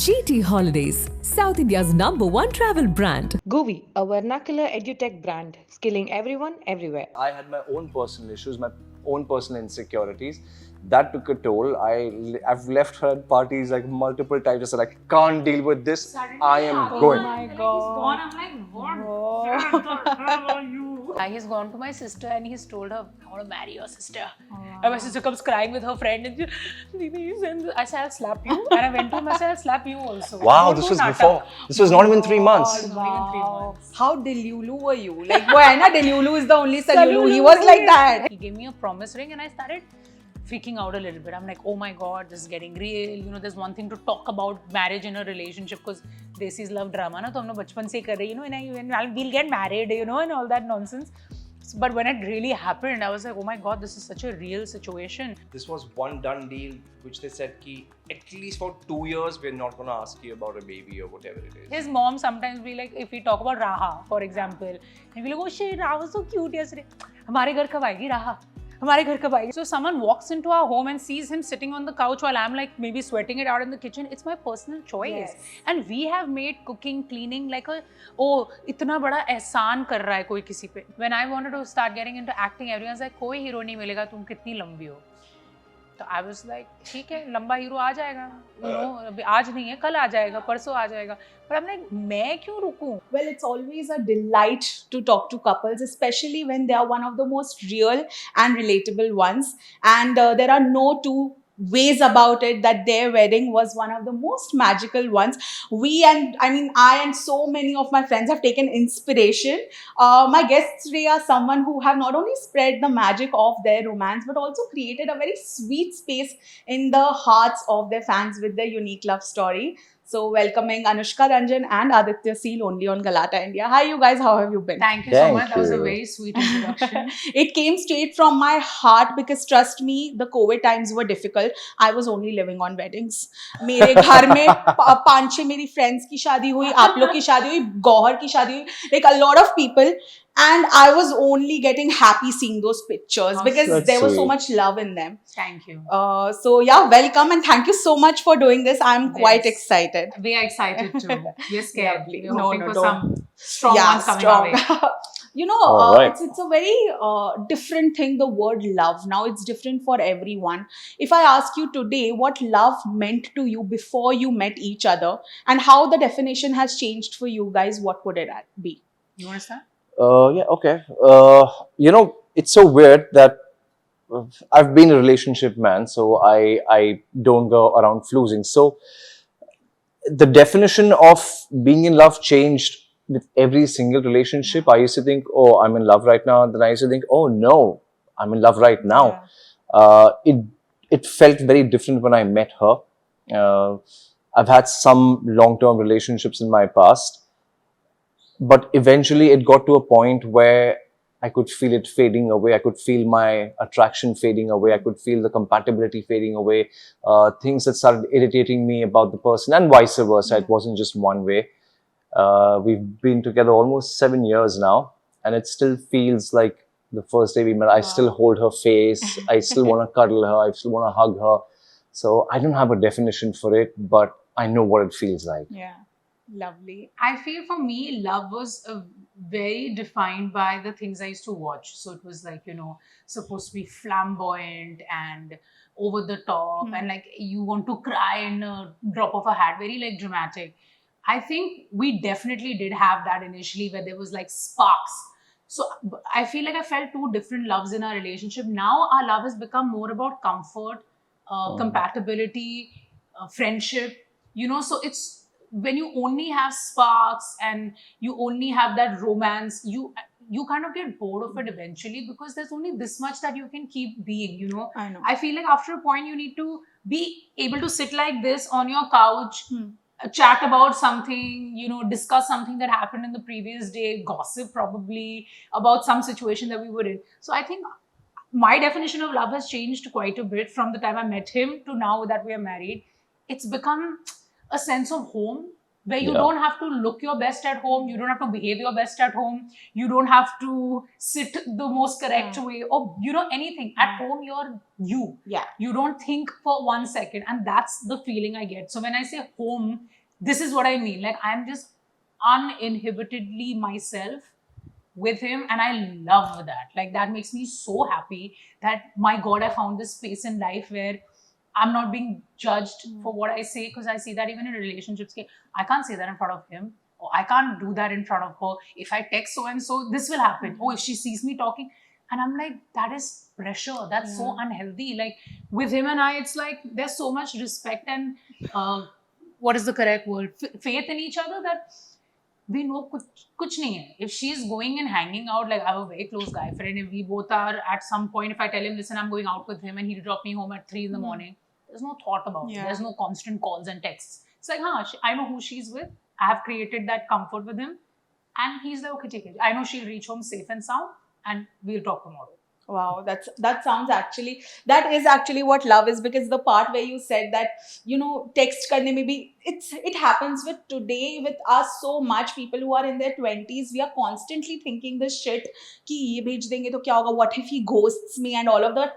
GT Holidays, South India's #1 travel brand. Govi, a vernacular edutech brand, skilling everyone everywhere. I had my own personal issues, my own personal insecurities. That took a toll. I've left her at parties like multiple times. I said, I can't deal with this. Suddenly, I am oh going. my God. He's gone. I'm like, what the hell are you? He's gone to my sister and he's told her, I want to marry your sister. And my sister comes crying with her friend and I said, I'll slap you. And I went to him and I said, I'll slap you also. Wow, this was before. This was not even 3 months. Not even 3 months. How delulu were you? Like, boy, na delulu is the only salulu. He was like that. He gave me a promise ring and I started freaking out a little bit. I'm like, oh my God, this is getting real. You know, there's one thing to talk about marriage in a relationship because this is love drama, na? So hum log bachpan se kar rahe, you know, and we'll get married, you know, and all that nonsense. So, but when it really happened, I was like, oh my God, this is such a real situation. This was one done deal, which they said ki at least for 2 years we're not going to ask you about a baby or whatever it is. His mom sometimes be like, if we talk about Raha, for example, and be like, oh shit, Raha was so cute yesterday. Hamare ghar kab aayegi Raha? Hamare ghar kab aayegi? So someone walks into our home and sees him sitting on the couch while I'm like maybe sweating it out in the kitchen. It's my personal choice. Yes. And we have made cooking, cleaning like a, oh, itna bada ehsaan kar raha hai koi kisi pe. When I wanted to start getting into acting, everyone's like, koi hero nahi milega, tum kitni lambi ho. तो I was like, ठीक है, लंबा hero आ जाएगा, you know, अभी आज नहीं है, कल आ जाएगा, परसों आ जाएगा. But I'm like, मैं क्यों रुकूं? Well, it's always a delight to talk to couples, especially when they are one of the most real and relatable ones. And there are no two ways about it that their wedding was one of the most magical ones. I and so many of my friends have taken inspiration. My guests today are someone who have not only spread the magic of their romance, but also created a very sweet space in the hearts of their fans with their unique love story. So welcoming Anushka Ranjan and Aditya Seal only on Galata India. Hi you guys, how have you been? Thank you so much. That was a very sweet introduction. It came straight from my heart because trust me, the COVID times were difficult. I was only living on weddings. मेरे घर में 5-6 मेरी friends की शादी हुई, आप लोग की शादी हुई, गौहर की शादी हुई, like a lot of people. And I was only getting happy seeing those pictures because there was so much love in them. Thank you. So yeah, welcome and thank you so much for doing this. I'm quite excited. We are excited too. We're scared. Lovely. We're No, hoping no, for don't. some strong ones coming our way. You know, Alright. it's a very different thing, the word love. Now it's different for everyone. If I ask you today what love meant to you before you met each other and how the definition has changed for you guys, what would it be? You want to start? Yeah, okay. You know, it's so weird that I've been a relationship man, so I don't go around floozing. So the definition of being in love changed with every single relationship. I used to think, oh, I'm in love right now. Then I used to think, oh no, I'm in love right now. It felt very different when I met her. I've had some long-term relationships in my past, but eventually it got to a point where I could feel it fading away. I could feel my attraction fading away. I could feel the compatibility fading away. Things that started irritating me about the person and vice versa. It wasn't just one way. We've been together almost 7 years now, and it still feels like the first day we met. I still hold her face. I still want to cuddle her. I still want to hug her. So I don't have a definition for it, but I know what it feels like. Yeah, lovely. I feel for me, love was very defined by the things I used to watch. So it was like, you know, supposed to be flamboyant and over the top and like you want to cry in a drop of a hat, very like dramatic. I think we definitely did have that initially where there was like sparks. So I feel like I felt two different loves in our relationship. Now our love has become more about comfort, compatibility, friendship, you know, so it's when you only have sparks and you only have that romance, you kind of get bored of it eventually because there's only this much that you can keep being, you know. I know. I feel like after a point you need to be able to sit like this on your couch, chat about something, you know, discuss something that happened in the previous day, gossip probably about some situation that we were in. So I think my definition of love has changed quite a bit from the time I met him to now that we are married. It's become a sense of home where you Yeah. don't have to look your best at home, you don't have to behave your best at home, you don't have to sit the most correct way, or anything. At home, you're you. Yeah. You don't think for 1 second, and that's the feeling I get. So when I say home, this is what I mean. Like, I'm just uninhibitedly myself with him, and I love that. Like, that makes me so happy that, my God, I found this space in life where I'm not being judged for what I say, because I see that even in relationships. I can't say that in front of him, or I can't do that in front of her. If I text so and so, this will happen. Oh, if she sees me talking, and I'm like, that is pressure. That's so unhealthy. Like, with him and I, it's like there's so much respect and what is the correct word? Faith in each other, that we know kuch nahi hai. If she's going and hanging out, like, I have a very close guy friend, if we both are at some point, if I tell him, listen, I'm going out with him, and he'll drop me home at 3 in the morning, there's no thought about it. There's no constant calls and texts. It's like, I know who she's with. I have created that comfort with him, and he's like, okay, take it. I know she'll reach home safe and sound, and we'll talk tomorrow. Wow, that sounds actually, that is actually what love is. Because the part where you said that, text karne mein bhi, it happens with today with us so much. People who are in their 20s, we are constantly thinking this shit ki ye bhej denge to kya hoga, what if he ghosts me, and all of that.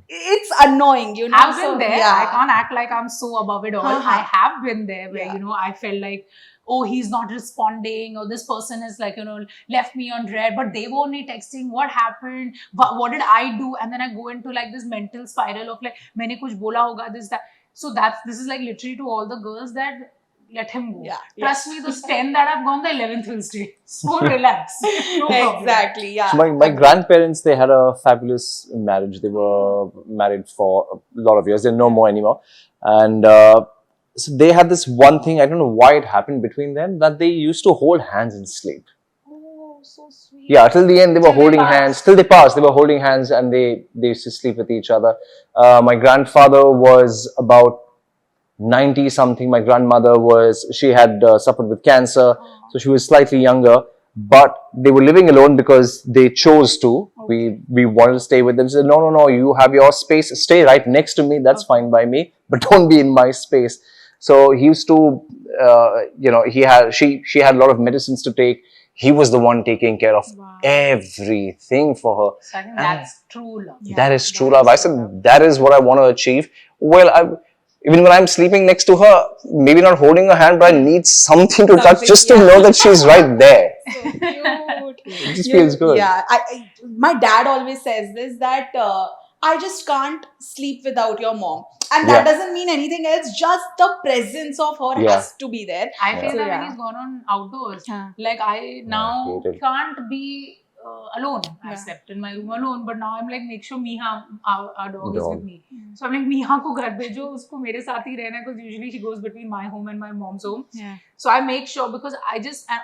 It's annoying, I've been there. Yeah. I can't act like I'm so above it all. I have been there where, I felt like, oh, he's not responding, or this person is like, left me on red, but they were only texting. What happened? What did I do? And then I go into like this mental spiral of like, maine kuch bola hoga, this, that. So this is like literally to all the girls, that let him go. Yeah. Trust me, those 10 that I've gone, the 11th will stay. So relax. No problem. Exactly, yeah. So my grandparents, they had a fabulous marriage. They were married for a lot of years. They're no more anymore. And so they had this one thing, I don't know why it happened between them, that they used to hold hands and sleep. Oh, so sweet. Yeah, till the end they were Till they holding passed. hands. Till they passed, they were holding hands, and they used to sleep with each other. My grandfather was about 90 something. My grandmother she had suffered with cancer, so she was slightly younger. But they were living alone because they chose to. We wanted to stay with them. Said, no, you have your space. Stay right next to me. That's fine by me, but don't be in my space. So he used to, she had a lot of medicines to take. He was the one taking care of everything for her. So I think that's true love. That is true love. I said, that is what I want to achieve. Well, even when I'm sleeping next to her, maybe not holding her hand, but I need something to touch just to know that she's right there. So cute. It just feels good. Yeah, my dad always says this, that I just can't sleep without your mom. And that doesn't mean anything else, just the presence of her has to be there. I feel So, that yeah. when he's gone on outdoors, Huh. like, I now hated. can't be alone. I've slept in my room alone, but now I'm like, make sure Miha, our dog, is with me. So I'm like, Miha ko ghar bhejo, usko mere saath hi rehna, because usually she goes between my home and my mom's home. Yeah. So I make sure, because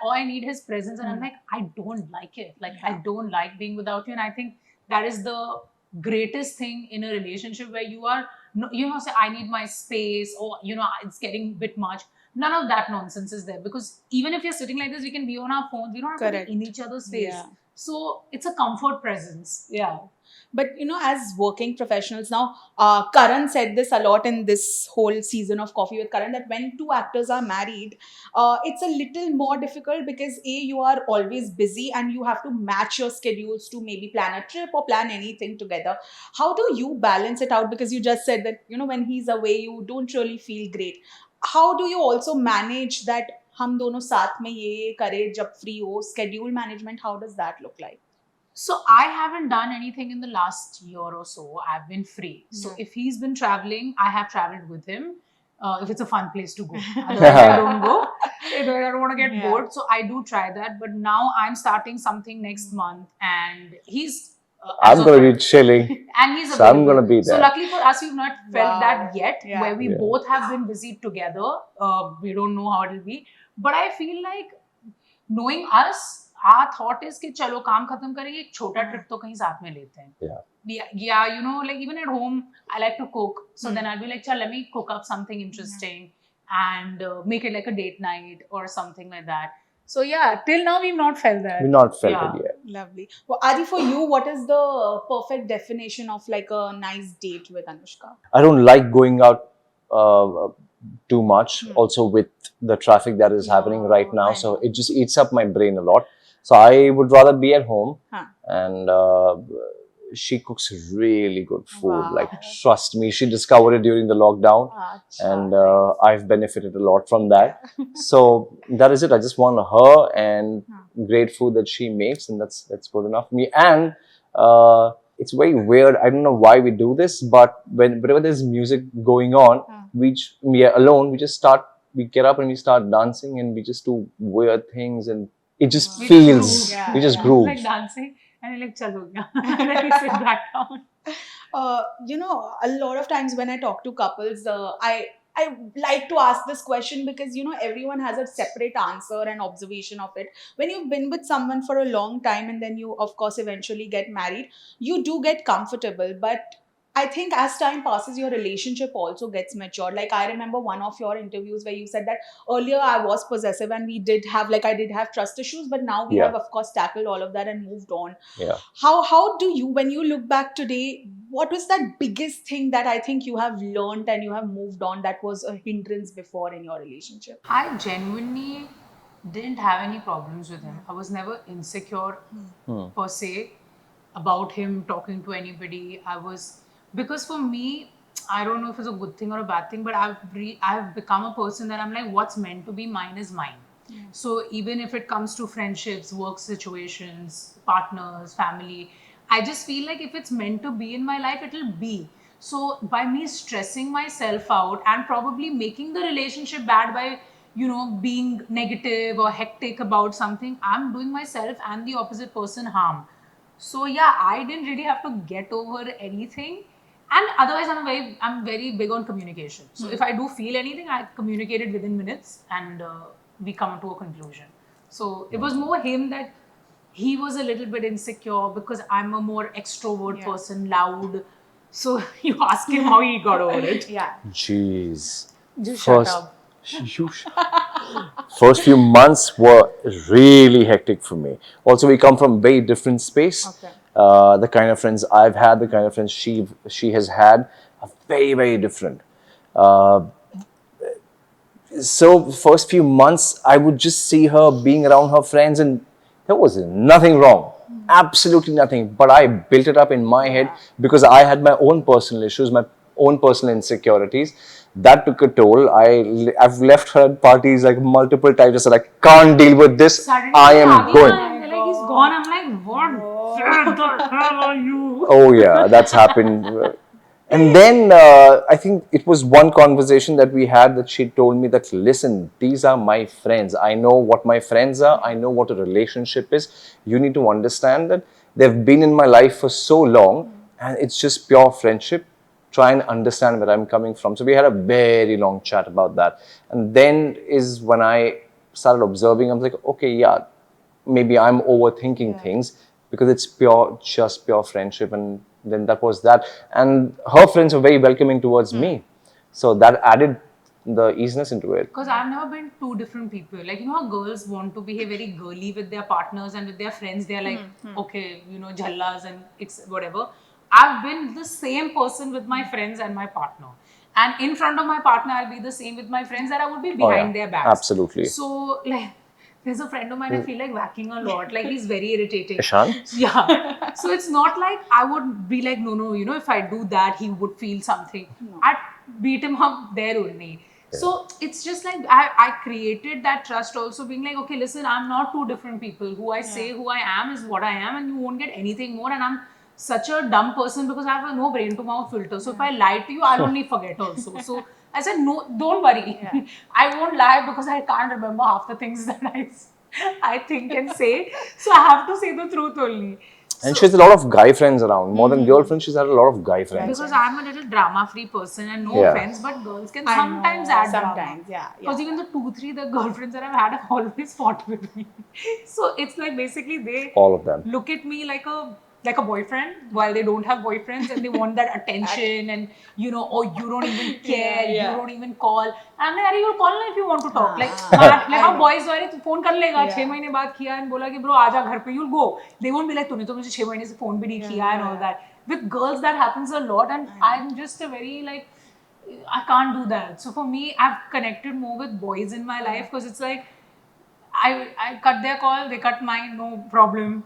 all I need his presence, and I'm like, I don't like it. Like, I don't like being without you. And I think that is the greatest thing in a relationship, where you are, say, I need my space, or, it's getting a bit much. None of that nonsense is there, because even if you're sitting like this, we can be on our phones. We don't have Correct. to be in each other's face. Yeah. So it's a comfort presence. Yeah. But as working professionals now, Karan said this a lot in this whole season of Coffee with Karan, that when two actors are married, it's a little more difficult, because you are always busy and you have to match your schedules to maybe plan a trip or plan anything together. How do you balance it out? Because you just said that, when he's away, you don't really feel great. How do you also manage that? हम दोनों साथ में ये करें जब free हो, schedule management, how does that look like? So I haven't done anything in the last year or so. I've been free. So if he's been traveling, I have traveled with him. If it's a fun place to go. Otherwise, I don't go. I don't want to get bored. So I do try that. But now I'm starting something next month, and he's... I'm going to be chilling. And he's So I'm gonna be So there. luckily for us, we've not felt Wow. that yet, Yeah. where we both have been busy together. We don't know how it'll be. But I feel like, knowing us, our thought is कि चलो काम खत्म करेंगे, एक छोटा trip तो कहीं साथ में लेते हैं. Yeah, like even at home, I like to cook. So then I'll be like, chal, let me cook up something interesting and make it like a date night or something like that. So yeah, till now we've not felt that. We've not felt it yet. Lovely. Well, Adi, for you, what is the perfect definition of like a nice date with Anushka? I don't like going out too much. Also with the traffic that is happening right now, I so know. it just eats up my brain a lot. So I would rather be at home, Huh. and she cooks really good food. Wow. Like, trust me, she discovered it during the lockdown, Acha, and nice. I've benefited a lot from that. So that is it. I just want her and great food that she makes, and that's good enough for me. And it's very weird. I don't know why we do this, but whenever there's music going on, we are alone. We get up and we start dancing, and we just do weird things, and it just We feels. just groove. We just Yeah. groove. like dancing, and you're like, chalo gaya. And then we sit back down. You know, a lot of times when I talk to couples, I like to ask this question because you know everyone has a separate answer and observation of it. When you've been with someone for a long time and then you, of course, eventually get married, you do get comfortable, but I think as time passes, your relationship also gets matured. Like I remember one of your interviews where you said that earlier I was possessive and I did have trust issues, but now we Yeah. have of course tackled all of that and moved on. Yeah. How do you, when you look back today, what was that biggest thing that I think you have learned and you have moved on that was a hindrance before in your relationship? I genuinely didn't have any problems with him. I was never insecure per se about him talking to anybody. Because for me, I don't know if it's a good thing or a bad thing, but I've become a person that I'm like, what's meant to be mine is mine. So even if it comes to friendships, work situations, partners, family, I just feel like if it's meant to be in my life, it'll be. So by me stressing myself out and probably making the relationship bad by, being negative or hectic about something, I'm doing myself and the opposite person harm. So yeah, I didn't really have to get over anything. And otherwise, I'm very big on communication. So if I do feel anything, I communicate it within minutes, and we come to a conclusion. So it was more him that he was a little bit insecure because I'm a more extrovert person, loud. So you ask him how he got over it. Yeah. Jeez. Just shut up. First few months were really hectic for me. Also, we come from very different space. Okay. The kind of friends I've had, the kind of friends she has had, are very, very different. So first few months, I would just see her being around her friends, and there was nothing wrong. Absolutely nothing. But I built it up in my head because I had my own personal issues, my own personal insecurities. That took a toll. I've left her at parties like multiple times. I said, I can't deal with this. Suddenly, I am Adi going. and they're like, he's gone. I'm like, what the hell are you? Oh yeah, that's happened. And then I think it was one conversation that we had that she told me that, listen, these are my friends. I know what my friends are. I know what a relationship is. You need to understand that they've been in my life for so long and it's just pure friendship. Try and understand where I'm coming from. So we had a very long chat about that. And then is when I started observing, I was like, okay, yeah, maybe I'm overthinking things because it's just pure friendship. And then that was that. And her friends were very welcoming towards me. So that added the easiness into it. Because I've never been two different people. Like, how girls want to behave very girly with their partners and with their friends. They're like, okay, jhallas and it's whatever. I've been the same person with my friends and my partner. And in front of my partner, I'll be the same with my friends that I would be behind their backs. Absolutely. So, like, there's a friend of mine I feel like whacking a lot. Like, he's very irritating. Ishan? Yeah. So it's not like I would be like, no, if I do that, he would feel something. I'd beat him up there only. So it's just like I created that trust also, being like, okay, listen, I'm not two different people. Who I say who I am is what I am, and you won't get anything more. And I'm such a dumb person because I have a no brain to mouth filter. So if I lie to you, I'll only forget also. So I said, no, don't worry. I won't lie because I can't remember half the things that I think and say. So I have to say the truth only. And she has a lot of guy friends around. More than girlfriends, she's had a lot of guy friends. Because I'm a little drama-free person, and no offense, but girls can sometimes add drama. Because even the 2-3 the girlfriends that I've had have always fought with me. So it's like basically all of them look at me like a boyfriend while they don't have boyfriends, and they want that attention and oh, you don't even care, you don't even call. And I'm like, you'll call if you want to talk. Like how boys are, phone kar lega, 6 mahine baad kiya and bola ki bro aaja ghar pe, you'll go. They won't be like, tune to mujhe 6 mahine se phone bhi nahi kiya and all that. With girls that happens a lot, and I'm just a very I can't do that. So for me, I've connected more with boys in my life because it's like I cut their call, they cut mine, no problem.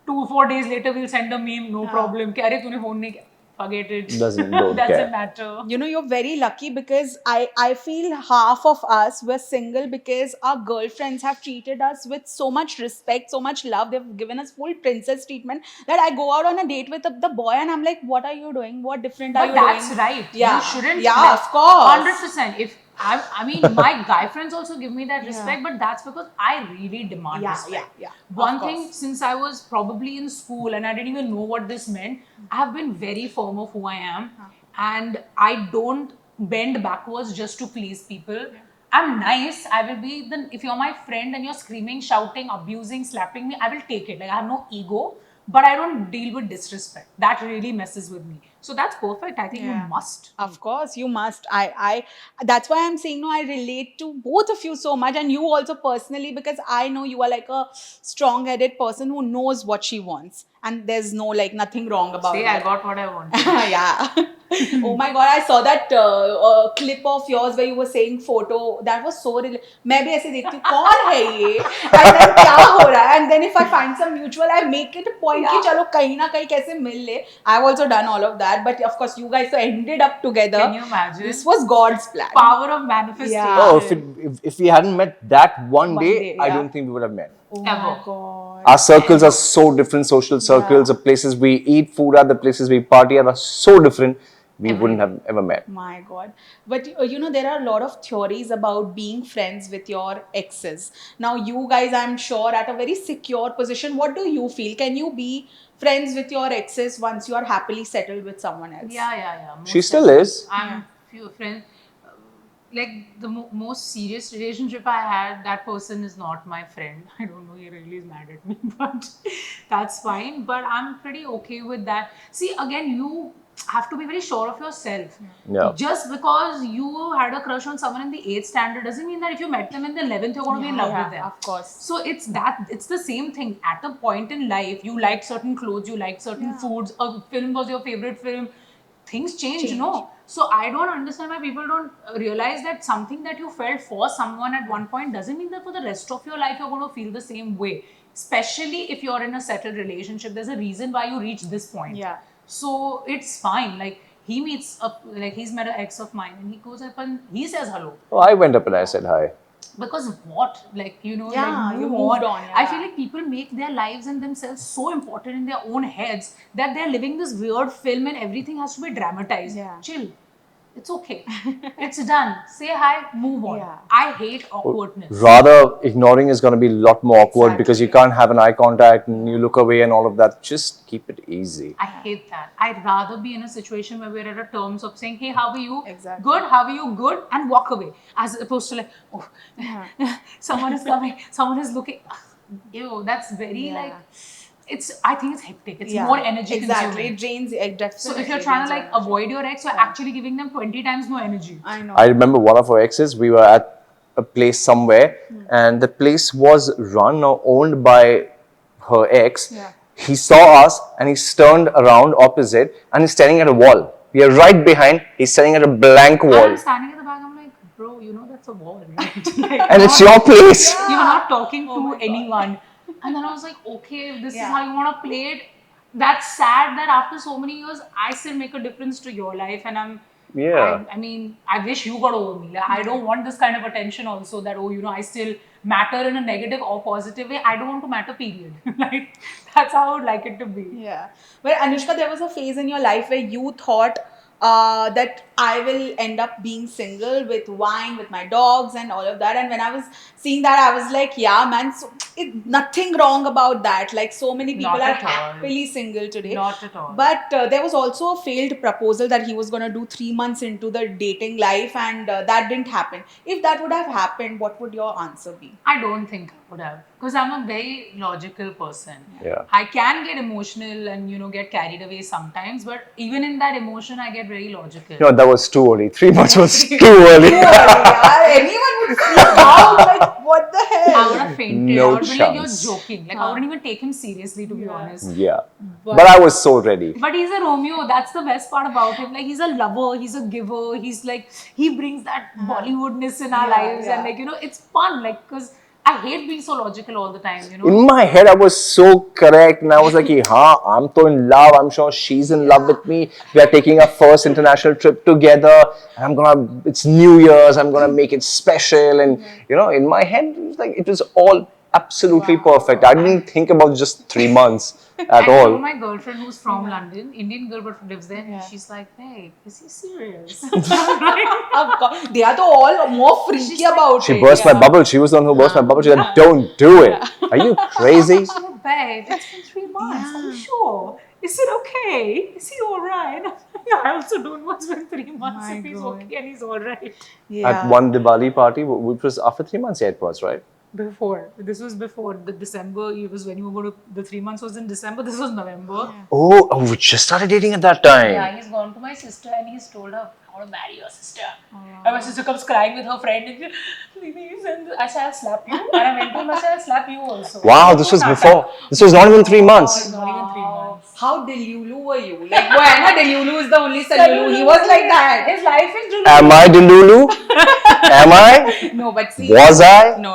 2-4 days later, we'll send a meme, no problem. कि, अरे तूने phone नहीं किया. Forget it. Don't Doesn't care. matter. You know, you're very lucky because I feel half of us were single because our girlfriends have treated us with so much respect, so much love. They've given us full princess treatment that I go out on a date with the boy and I'm like, what are you doing? What different are But you doing? that's right. Yeah. You shouldn't. Yeah, like, of course. 100%. If I mean, my guy friends also give me that respect, but that's because I really demand respect. Yeah. One Of thing, course. since I was probably in school and I didn't even know what this meant, I have been very firm of who I am, and I don't bend backwards just to please people. I'm nice. I will be the. If you're my friend and you're screaming, shouting, abusing, slapping me, I will take it. Like, I have no ego, but I don't deal with disrespect. That really messes with me. So that's perfect. I think you must. Of course, you must. I that's why I'm saying no, I relate to both of you so much, and you also personally, because I know you are like a strong-headed person who knows what she wants, and there's no like nothing wrong about See, it. I got what I wanted. Yeah. Oh my god, I saw that clip of yours where you were saying photo. That was so real. मैं भी ऐसे देखती हूँ कौन है ये and then क्या हो रहा है, and then if I find some mutual I make it a point कि चलो कहीं ना कहीं कैसे मिल ले. I've also done all of that, but of course you guys so ended up together. Can you imagine? This was God's plan. Power of manifestation. Yeah. Oh, if we hadn't met that one day, I yeah. don't think we would have met. Oh Ever. my god. Our circles are so different. Social circles, the places we eat food at, the places we party at, are so different. We wouldn't have ever met. My god. But you know, there are a lot of theories about being friends with your exes. Now you guys, I'm sure, at a very secure position. What do you feel? Can you be friends with your exes once you are happily settled with someone else? Yeah. She Most still definitely. is. I'm few friends. Like the most serious relationship I had, that person is not my friend. I don't know, he really is mad at me, but that's fine. But I'm pretty okay with that. See, again, you have to be very sure of yourself. Yeah. Just because you had a crush on someone in the 8th standard doesn't mean that if you met them in the 11th, you're going to be in love with them. Of course. So it's the same thing. At a point in life, you liked certain clothes, you liked certain foods, a film was your favorite film. Things change, you know. So I don't understand why people don't realize that something that you felt for someone at one point doesn't mean that for the rest of your life you're going to feel the same way. Especially if you're in a settled relationship, there's a reason why you reach this point. Yeah. So it's fine. Like he meets up, like he's met an ex of mine, and he goes up and he says hello. Oh, I went up and I said hi. Because of what? Like, you know, Yeah, like you move moved on. on, I yeah. feel like people make their lives and themselves so important in their own heads that they're living this weird film and everything has to be dramatized. Yeah. Chill. It's okay. It's done. Say hi, move on. Yeah. I hate awkwardness. Rather, ignoring is going to be a lot more awkward because you Exactly. can't have an eye contact and you look away and all of that. Just keep it easy. I hate that. I'd rather be in a situation where we're at a terms of saying, hey, how are you? Exactly. Good, how are you? Good, and walk away. As opposed to like, oh, someone is coming, someone is looking. Ew, that's very like, I think it's hectic. It's more energy Exactly. consuming. It drains. It definitely So if you're trying to like drains energy. avoid your ex, you're actually giving them 20 times more energy. I know. I remember one of our exes, we were at a place somewhere and the place was run or owned by her ex. Yeah. He saw us and he turned around opposite and he's standing at a wall. We are right behind, he's standing at a blank And wall. I'm standing at the back, I'm like, bro, you know that's a wall, right? Like, And it's your place. you were not talking to anyone. And then I was like, okay, if this is Yeah. how you want to play it, that's sad that after so many years, I still make a difference to your life. And Yeah. I mean, I wish you got over me. Like, I don't want this kind of attention also that, oh, you know, I still matter in a negative or positive way. I don't want to matter, period. Like, that's how I would like it to be. Yeah. But Anushka, there was a phase in your life where you thought that I will end up being single with wine, with my dogs and all of that. And when I was seeing that, I was like, yeah, man, so nothing wrong about that. Like so many people Not are at all. happily single today. Not at all. But there was also a failed proposal that he was going to do 3 months into the dating life, and that didn't happen. If that would have happened, what would your answer be? I don't think I would have, because I'm a very logical person. Yeah. I can get emotional and, you know, get carried away sometimes, but even in that emotion, I get very logical. No, that was too early. 3 months was too early. Yeah, anyone would freak out. Like, what the hell? I would have fainted. No I would be like, you're chance. joking. Like, I wouldn't even take him seriously, to be honest. Yeah. But- But I was so ready. But he's a Romeo. That's the best part about him. Like, he's a lover. He's a giver. He's like, he brings that Bollywoodness in our lives. And like, you know, it's fun. Like, because I hate being so logical all the time, you know. In my head, I was so correct, and I was like, "Ha, I'm so in love. I'm sure she's in love with me. We are taking our first international trip together. And I'm gonna. It's New Year's. I'm gonna make it special." And you know, in my head, it was all absolutely perfect. I didn't think about just 3 months at I all. know my girlfriend who's from London, Indian girl but lives there, and she's like, babe, is he serious? Of course. They are all more freaky about it. She burst my bubble. She was the one who burst my bubble. She said, "Don't do it. Are you crazy?" She's like, babe, it's been 3 months. Are you sure? Is it okay? Is he alright? I also don't know. It's been 3 months My if he's God. okay and he's alright. At one Diwali party, which was after 3 months, yeah, it was, right? Before. This was before the December. It was when you were going to, the 3 months was in December. This was November. Oh, we just started dating at that time. Yeah, he's gone to my sister and he's told her, I want to marry your sister. And my sister comes crying with her friend and she, please, and I said, I'll slap you. And I went to him, I said, I'll slap you also. Wow, this was before. This was not even 3 months. Not even 3 months. How Delulu were you? Like, why? Delulu is the only Salulu. He was like that. His life is really Am I Delulu? Am I? No, but see. Was I? No.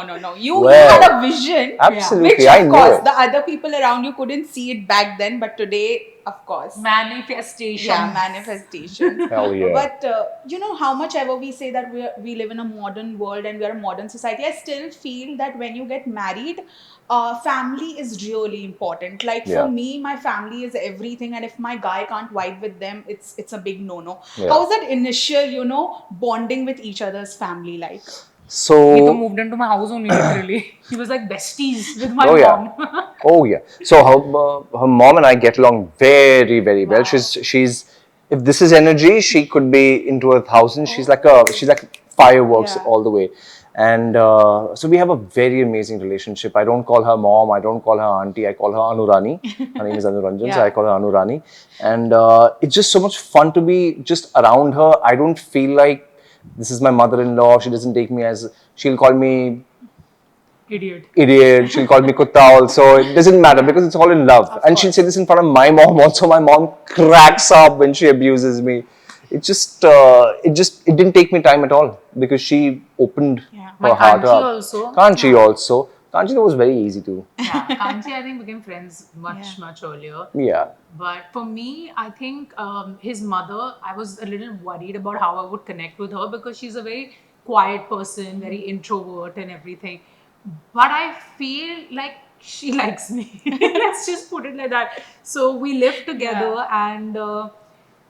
You Well, had a vision. absolutely, Which, I of knew course, it. the other people around you couldn't see it back then, but today, of course. manifestation. Yeah, manifestation. Hell yeah. But you know, how much ever we say that we live in a modern world and we are a modern society, I still feel that when you get married, family is really important. Like Yeah. for me, my family is everything, and if my guy can't vibe with them, it's a big no-no. Yeah. How is that initial, bonding with each other's family like? He So, moved into my house only literally. He was like besties with my Oh, yeah. mom. oh yeah. So her mom and I get along very, very well. She's if this is energy, she could be into 1,000. She's like fireworks Yeah. all the way. And so we have a very amazing relationship. I don't call her mom. I don't call her auntie. I call her Anurani. Her name is Anuranjan, so Yeah. I call her Anurani. And it's just so much fun to be just around her. I don't feel like this is my mother-in-law. She doesn't take me as, she'll call me Idiot. idiot, she'll call me kutta also. It doesn't matter because it's all in love. And she'll say this in front of my mom also. My mom cracks up when she abuses me. It didn't take me time at all because she opened My her heart Kanchi up. also. Kanchi also. Kanchi was very easy too. Yeah, Kanchi I think became friends much earlier. Yeah. But for me, I think his mother, I was a little worried about how I would connect with her because she's a very quiet person, very introvert and everything. But I feel like she likes me. Let's just put it like that. So we lived together and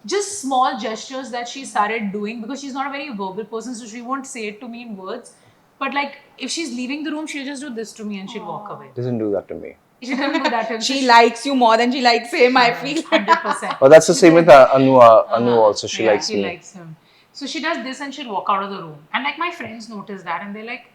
just small gestures that she started doing because she's not a very verbal person, so she won't say it to me in words. But like if she's leaving the room, she'll just do this to me and she'll walk away. Doesn't do that to me. She doesn't do that to him. She likes you more than she likes him, I feel. 100%. But that's the same with Anu also. She likes She me. likes him. So she does this and she'll walk out of the room. And like my friends notice that and they're like,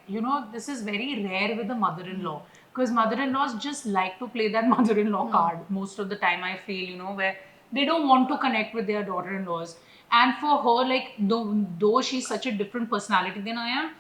this is very rare with the mother-in-law. Because mother-in-laws just like to play that mother-in-law card most of the time, I feel, where they don't want to connect with their daughter-in-laws. And for her, like, though she's such a different personality than I am,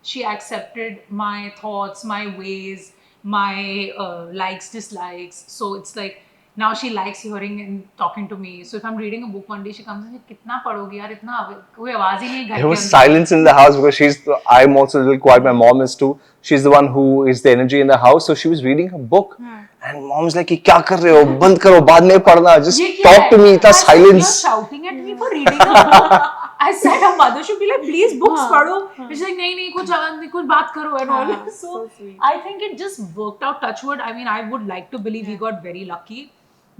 she accepted my thoughts, my ways, my likes, dislikes. So it's like, now she likes hearing and talking to me. So if I'm reading a book one day, she comes and says, "Kitna padhogi yaar? Itna koi awaaz hi nahi ghar There ke was andar." silence in the house because I'm also a little quiet. My mom is too. She's the one who is the energy in the house. So she was reading her book. And mom's like, "Kya kar rahe ho? Band karo, baad mein padna. Just Ye kya talk hai? to me. Itna I said, silence." "You're shouting at me for reading a book." I said her mother should be like, "Please, books padho." She's like, "Nahi, kuch baat karo and all." So I think it just worked out. Touch wood. I mean, I would like to believe he got very lucky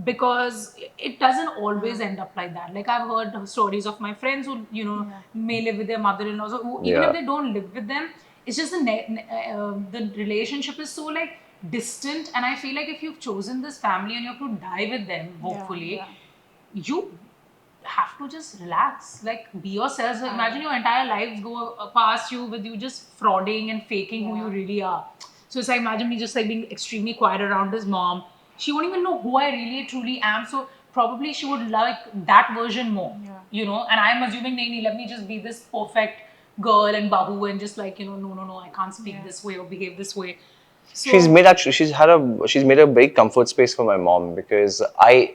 because it doesn't always end up like that. Like I've heard stories of my friends who may live with their mother-in-laws, or who, even if they don't live with them, it's just the relationship is so like distant. And I feel like if you've chosen this family and you have to die with them, hopefully, you have to just relax, like be yourselves. Imagine your entire lives go past you with you just frauding and faking who you really are. So it's like, imagine me just like being extremely quiet around his mom. She won't even know who I really truly am. So probably she would like that version more, and I'm assuming, nahi, let me just be this perfect girl and bahu and just like, no, I can't speak this way or behave this way. She's made a very comfort space for my mom, because I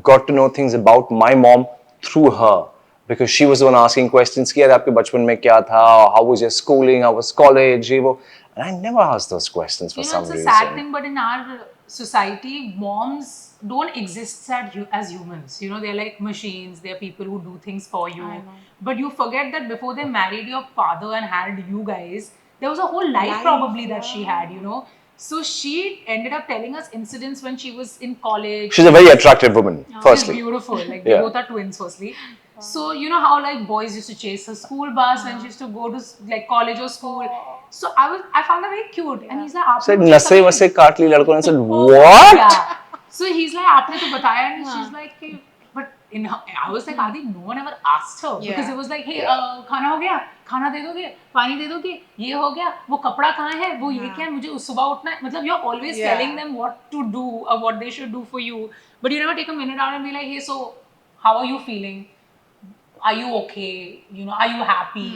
got to know things about my mom through her, because she was the one asking questions कि यार आपके बचपन में क्या था, how was your schooling, how was college, ये वो, and I never asked those questions for some it's a reason. sad thing, but in our society, moms don't exist as humans. They're like machines. They're people who do things for you. I know. But you forget that before they married your father and had you guys, there was a whole life Life, probably that she yeah. had. So she ended up telling us incidents when she was in college. She's a very attractive woman, She's firstly. beautiful. Like Yeah. they both are twins, firstly. So you know how like boys used to chase her school bus when she used to go to like college or school. So I found her very cute, and he's like, "Aapne Said mujhe नसे कभी-" वसे काट ली लड़कों ने. I said what? Yeah. So he's like, "Aapne to bataya," and she's like, "Hey," but I was like, Adi, no one ever asked her because Yeah. it was like, "Hey, खाना हो गया, खाना दे दोगे, पानी दे दोगे, ये हो गया, वो कपड़ा कहाँ है, वो ये क्या है, मुझे सुबह उठना है." मतलब you're always Yeah. telling them what to do or what they should do for you, but you never take a minute out and be like, "Hey, so how are you feeling? Are you okay? Are you happy?"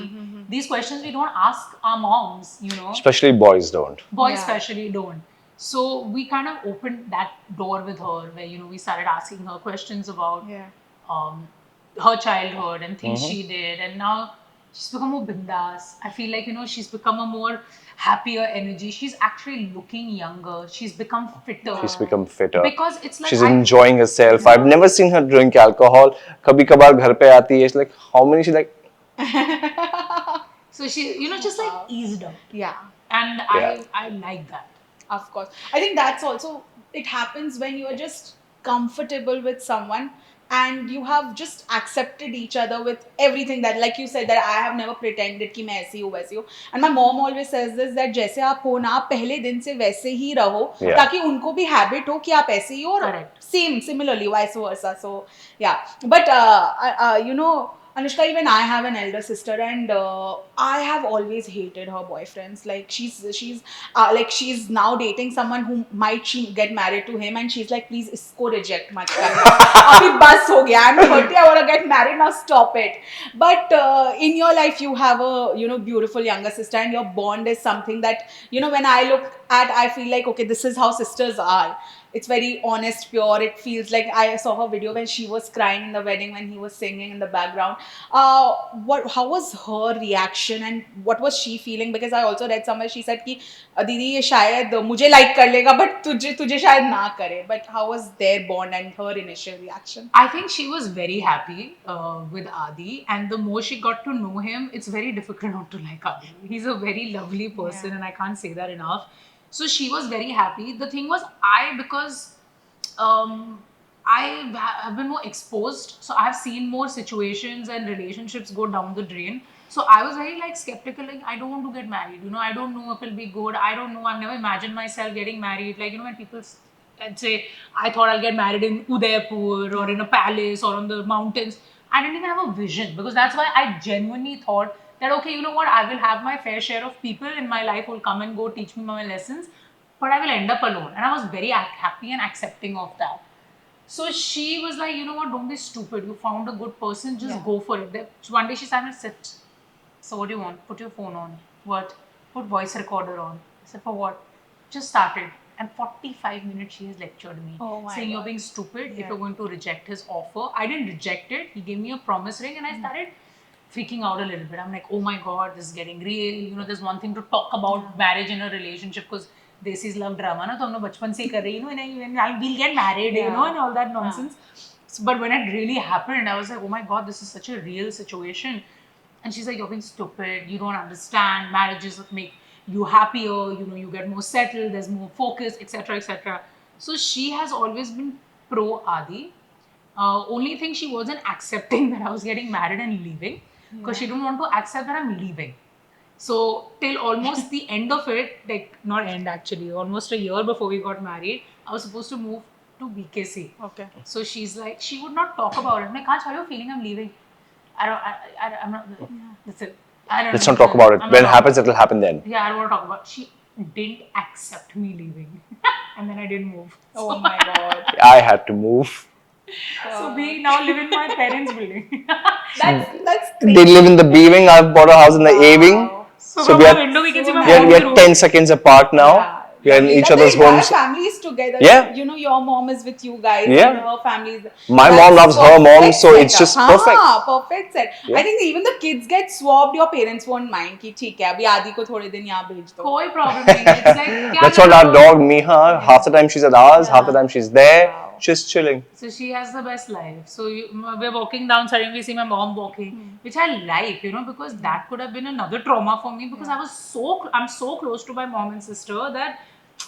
These questions we don't ask our moms, Especially boys don't. boys Yeah. especially don't. So we kind of opened that door with her where we started asking her questions about her childhood and things she did, and now she's become more bindas. I feel like she's become a more happier energy. She's actually looking younger. She's become fitter. She's become fitter. Because it's like She's enjoying herself. I've never seen her drink alcohol. कभी कभार घर पे आती है. She's like, how many? She's like, so she just like eased up, Yeah. and Yeah. I like that. Of course. I think that's also, it happens when you're just comfortable with someone and you have just accepted each other with everything that, like you said, that I have never pretended कि मैं ऐसी हूँ वैसी हूँ. And my mom always says this, that जैसे आप हो ना, आप पहले दिन से वैसे ही रहो, Yeah. ताकि उनको भी habit हो कि आप ऐसे ही हो, और Correct. similarly, vice versa. So, yeah. But, Anushka, even I have an elder sister, and I have always hated her boyfriends. Like she's now dating someone who might she get married to him, and she's like, please, isko reject mat karna. Abhi bas ho gaya. I'm 30. I want to get married now. Stop it. But in your life, you have a beautiful younger sister, and your bond is something that when I look at, I feel like, okay, this is how sisters are. It's very honest, pure. It feels like, I saw her video when she was crying in the wedding when he was singing in the background. How was her reaction and what was she feeling? Because I also read somewhere she said कि दीदी ये शायद मुझे like कर लेगा but तुझे शायद ना करे. But how was their bond and her initial reaction? I think she was very happy with Adi, and the more she got to know him, it's very difficult not to like Adi. He's a very lovely person, and I can't say that enough. So she was very happy. The thing was, because I have been more exposed, so I've seen more situations and relationships go down the drain. So I was very skeptical, I don't want to get married. I don't know if it'll be good. I don't know. I've never imagined myself getting married. When people say, I thought I'll get married in Udaipur or in a palace or on the mountains, I didn't even have a vision, because that's why I genuinely thought that, okay, you know what, I will have my fair share of people in my life who will come and go, teach me my lessons, but I will end up alone. And I was very happy and accepting of that. So she was like, you know what, don't be stupid. You found a good person, just go for it. So one day she said, sit. So what do you want? Put your phone on. What? Put voice recorder on. I said, for what? Just started. And 45 minutes she has lectured me. Oh my saying you're God. being stupid if Yeah. you're going to reject his offer. I didn't reject it. He gave me a promise ring and I started freaking out a little bit. I'm like, oh my God, this is getting real. There's one thing to talk about marriage in a relationship, because this is love drama. Na? So हम लोग बचपन से ही कर रहे हैं, and we'll get married, and all that nonsense. So, but when it really happened, I was like, oh my God, this is such a real situation. And she's like, you're being stupid. You don't understand. Marriages make you happier. You get more settled. There's more focus, etc., etc. So she has always been pro Adi. Only thing she wasn't accepting that I was getting married and leaving, because she didn't want to accept that I'm leaving. So till almost the end of it, not end actually, almost a year before we got married, I was supposed to move to BKC. Okay. So she's like, she would not talk about it. I'm like, Kanch, how are you feeling? I'm leaving. I'm not. That's it. I don't let's know. not talk about it. I'm When it not happens, it'll happen then. Yeah, I don't want to talk about it. She didn't accept me leaving. And then I didn't move. Oh my God. I had to move. So we now live in my parents' building. That's They crazy. live in the B wing. I've bought a house in the A wing. So So from we the are window we can see my we are mom's room. 10 seconds apart now. Yeah. We are in each That other's the entire homes. family is together. Yeah. You know, your mom is with you guys. Yeah. And her family is. My That's mom loves her mom, perfect so it's setup. just perfect. हाँ, perfect set. Yeah. I think even the kids get swapped. Your parents won't mind कि ठीक है अभी आदि को थोड़े दिन यहाँ भेज दो. कोई problem नहीं है. It's like क्या That's what करो? our dog Miha, half the time she's at ours, half the Yeah. time she's there, Wow. just chilling. So she has the best life. So we're walking down, suddenly we see my mom walking, which I like, you know, because that could have been another trauma for me because I'm so close to my mom and sister that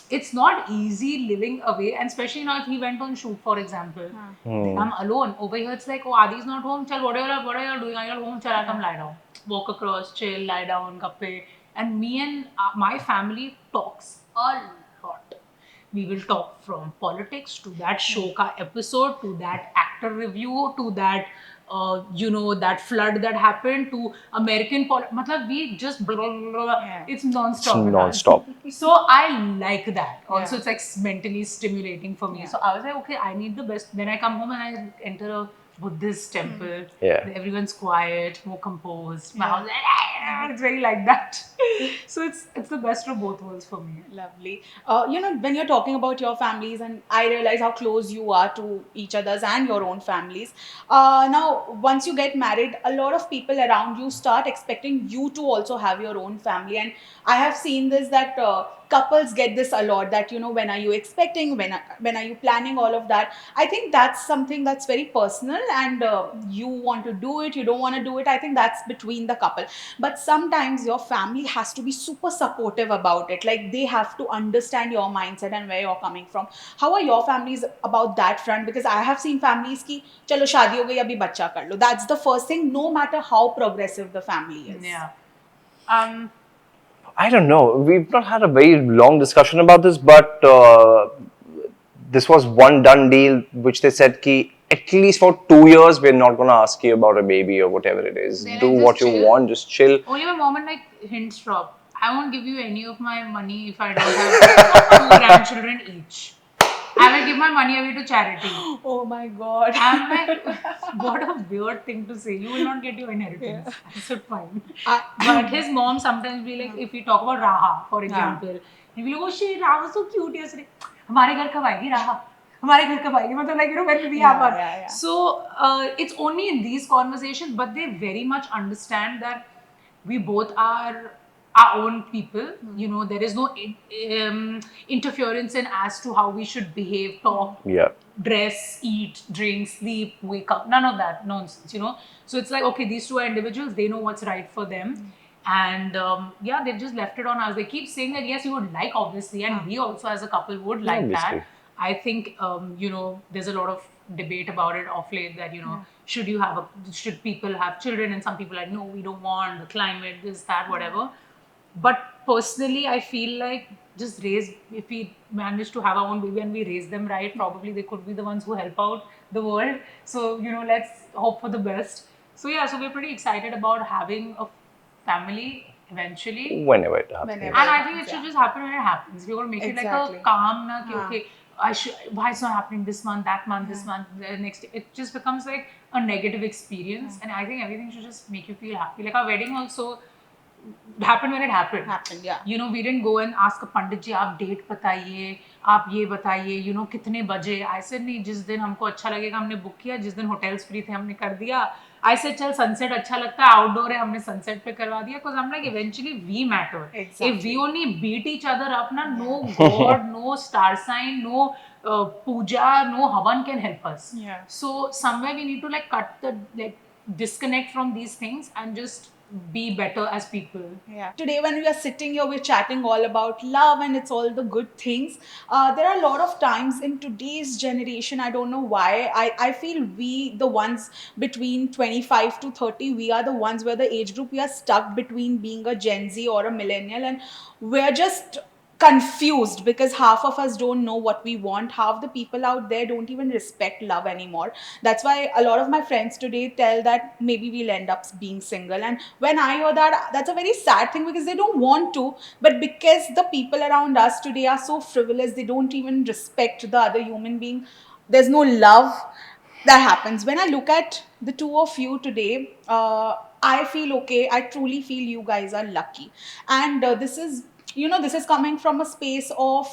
it's not easy living away, and especially now if he went on shoot, for example, then I'm alone. Over here, it's like, oh, Adi's not home. Chal, what are you doing? Are you home? Chal, I'll come lie down. Walk across, chill, lie down, kappe. And me and my family talks a lot. We will talk from politics to that show ka episode to that actor review to that you know, that flood that happened to American matlab we just blah, blah, blah. Yeah. It's non-stop. It's with us. non-stop. So I like that. Also, Yeah. it's like mentally stimulating for me. Yeah. So I was like, okay, I need the best. Then I come home and I enter a Buddhist temple. Yeah. Everyone's quiet, more composed. My house, it's very like that. So it's the best of both worlds for me. Lovely. You know, when you're talking about your families, and I realize how close you are to each other's and your own families. Now, once you get married, a lot of people around you start expecting you to also have your own family. And I have seen this that couples get this a lot. That, you know, when are you expecting? When are you planning all of that? I think that's something that's very personal, and you want to do it, you don't want to do it. I think that's between the couple. But sometimes your family has to be super supportive about it. Like they have to understand your mindset and where you're coming from. How are your families about that front? Because I have seen families ki chalo shaadi ho gayi abhi bachcha kar lo. That's the first thing, no matter how progressive the family is. Yeah. I don't know. We've not had a very long discussion about this, but this was one done deal, which they said ki at least for 2 years we're not gonna ask you about a baby or whatever it is. They're Do like, what just you chill. want, just chill. Only my mom and like hints drop. I won't give you any of my money if I don't have 2 grandchildren each. I will give my money away to charity. Oh my god. I'm like, what a weird thing to say. You will not get your inheritance. I said, fine. But his mom sometimes be like, if we talk about Raha, for example, he'll be like, oh shit, Raha so cute yesterday. हमारे घर कब आएगी Raha? हमारे घर कब आएगी? मतलब like, you know, when will we have her? Yeah. So it's only in these conversations, but they very much understand that we both are our own people. You know, there is no interference in as to how we should behave, talk, Yeah. dress, eat, drink, sleep, wake up. None of that nonsense, you know. So it's like, okay, these two are individuals. They know what's right for them. And yeah, they've just left it on us. They keep saying that, yes, you would like, obviously. And we also as a couple would like Obviously. that. I think, you know, there's a lot of debate about it off late that, you know, should people have children? And some people are like, no, we don't want the climate, this, that, whatever. But personally, I feel like just if we manage to have our own baby and we raise them right, probably they could be the ones who help out the world. So, you know, let's hope for the best. So, yeah, so we're pretty excited about having a family eventually. Whenever it happens. Whenever. And I think it should just happen when it happens. We're going to make it like Exactly. a calm, na, ki, okay, why it's not happening this month, that month, this month, the next. It just becomes like a negative experience. And I think everything should just make you feel happy. Like our wedding also happened when it happened. Yeah. You know, we didn't go and ask a pandit ji, आप date बताइए, आप ये बताइए, you know, कितने बजे. I said नहीं, जिस दिन हमको अच्छा लगेगा हमने book किया, जिस दिन hotels free थे हमने कर दिया. I said चल sunset अच्छा लगता है, outdoor है हमने sunset पे करवा दिया. Because I'm like, eventually we matter. Exactly. If we only beat each other up, na, no god, no star sign, no puja, no havan can help us. Yeah. So somewhere we need to like disconnect from these things and just be better as people. Yeah. Today, when we are sitting here, we're chatting all about love and it's all the good things. There are a lot of times in today's generation, I don't know why, I feel we, the ones between 25 to 30, we are the ones where the age group, we are stuck between being a Gen Z or a millennial, and we're just confused because half of us don't know what we want. Half the people out there don't even respect love anymore. That's why a lot of my friends today tell that maybe we'll end up being single. And when I hear that, that's a very sad thing because they don't want to, but because the people around us today are so frivolous, they don't even respect the other human being. There's no love that happens. When I look at the two of you today, I feel okay. I truly feel you guys are lucky. And this is this is coming from a space of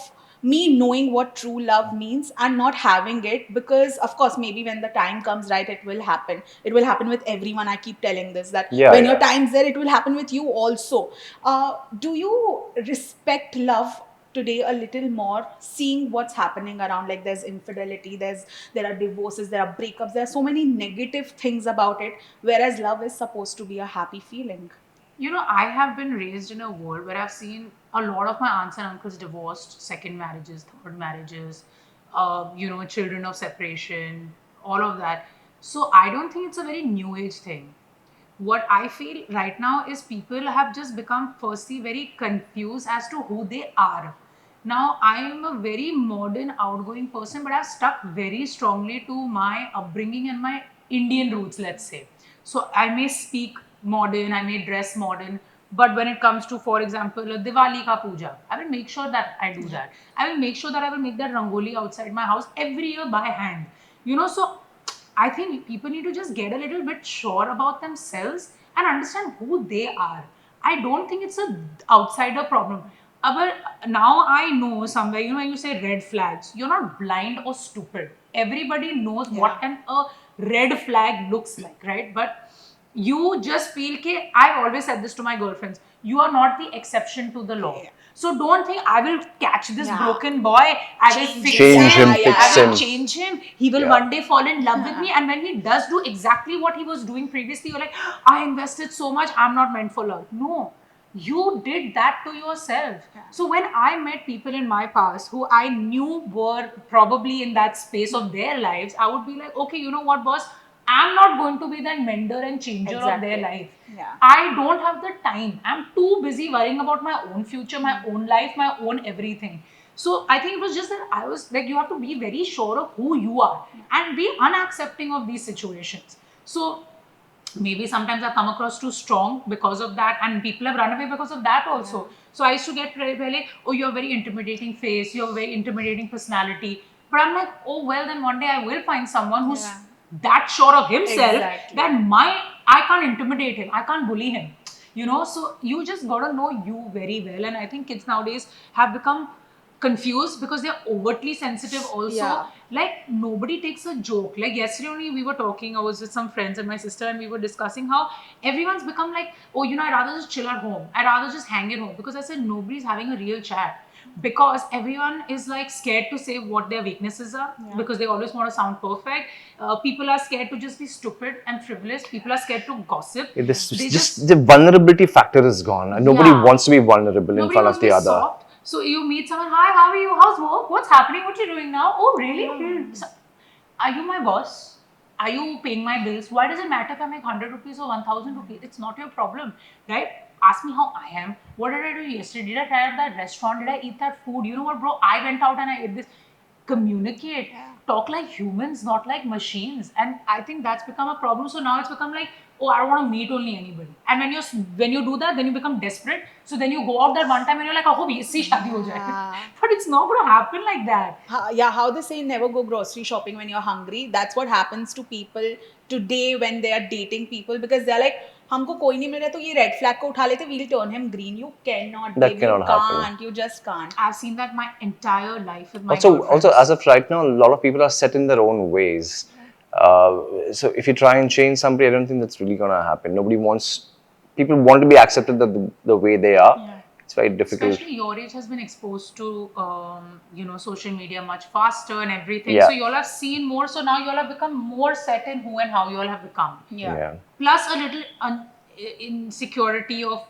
me knowing what true love means and not having it, because of course maybe when the time comes, right, it will happen. It will happen with everyone. I keep telling this, that Yeah, when yeah. your time's there, it will happen with you also. Do you respect love today a little more, seeing what's happening around? Like there's infidelity, there are divorces, there are breakups, there are so many negative things about it, whereas love is supposed to be a happy feeling. I have been raised in a world where I've seen a lot of my aunts and uncles divorced, second marriages, third marriages, children of separation, all of that. So I don't think it's a very new age thing. What I feel right now is people have just become firstly very confused as to who they are. Now, I am a very modern, outgoing person, but I've stuck very strongly to my upbringing and my Indian roots, let's say. So I may speak modern, I may dress modern, but when it comes to, for example, a Diwali ka puja, I will make sure that I do that. I will make sure that I will make that rangoli outside my house every year by hand. So I think people need to just get a little bit sure about themselves and understand who they are. I don't think it's a outsider problem. But now I know somewhere, when you say red flags, you're not blind or stupid. Everybody knows what can a red flag looks like, right? But you just feel that I've always said this to my girlfriends, you are not the exception to the law. So don't think I will catch this broken boy, I will fix Change him, him, fix I will him. change him, he will one day fall in love with me. And when he does do exactly what he was doing previously, you're like, I invested so much, I'm not meant for love. No, you did that to yourself. So when I met people in my past who I knew were probably in that space of their lives, I would be like, okay, you know what, boss, I'm not going to be that mender and changer of their life. Yeah. I don't have the time. I'm too busy worrying about my own future, my own life, my own everything. So I think it was just that I was like, you have to be very sure of who you are and be unaccepting of these situations. So maybe sometimes I come across too strong because of that, and people have run away because of that also. So I used to get very, oh, you have a very intimidating face, you have a very intimidating personality. But I'm like, oh well, then one day I will find someone who's that sure of himself that I can't intimidate him, I can't bully him. So you just gotta know you very well. And I think kids nowadays have become confused because they're overtly sensitive also. Yeah. Like nobody takes a joke. Like yesterday only we were talking, I was with some friends and my sister, and we were discussing how everyone's become like, oh, I'd rather just chill at home, I'd rather just hang at home. Because I said nobody's having a real chat, because everyone is like scared to say what their weaknesses are, because they always want to sound perfect. People are scared to just be stupid and frivolous. People are scared to gossip. They Just the vulnerability factor is gone, and nobody Yeah. wants to be vulnerable in Nobody front wants of to the be other. soft. So you meet someone, hi, how are you? How's work? What's happening? What you doing now? Oh, really? So, are you my boss? Are you paying my bills? Why does it matter if I make 100 rupees or 1000 rupees? It's not your problem, right? Ask me how I am. What did I do yesterday? Did I try out that restaurant? Did I eat that food? You know what, bro? I went out and I ate this. Communicate, talk like humans, not like machines. And I think that's become a problem. So now it's become like, oh, I don't want to meet only anybody. And when you do that, then you become desperate. So then you go out that one time and you're like, oh, isi shaadi ho jaye. But it's not going to happen like that. How they say never go grocery shopping when you're hungry. That's what happens to people today when they are dating people, because they're like, हमको कोई नहीं मिल रहा तो ये red flag को उठा लेते, we'll turn him green. You cannot, That babe. cannot You happen. can't. You just can't. I've seen that my entire life with my Also, girlfriends. as of right now, a lot of people are set in their own ways. So if you try and change somebody, I don't think that's really gonna happen. People want to be accepted the way they are. It's very difficult. Especially your age has been exposed to, social media much faster and everything. Yeah. So you all have seen more. So now you all have become more set in who and how you all have become. Yeah. Plus a little insecurity of,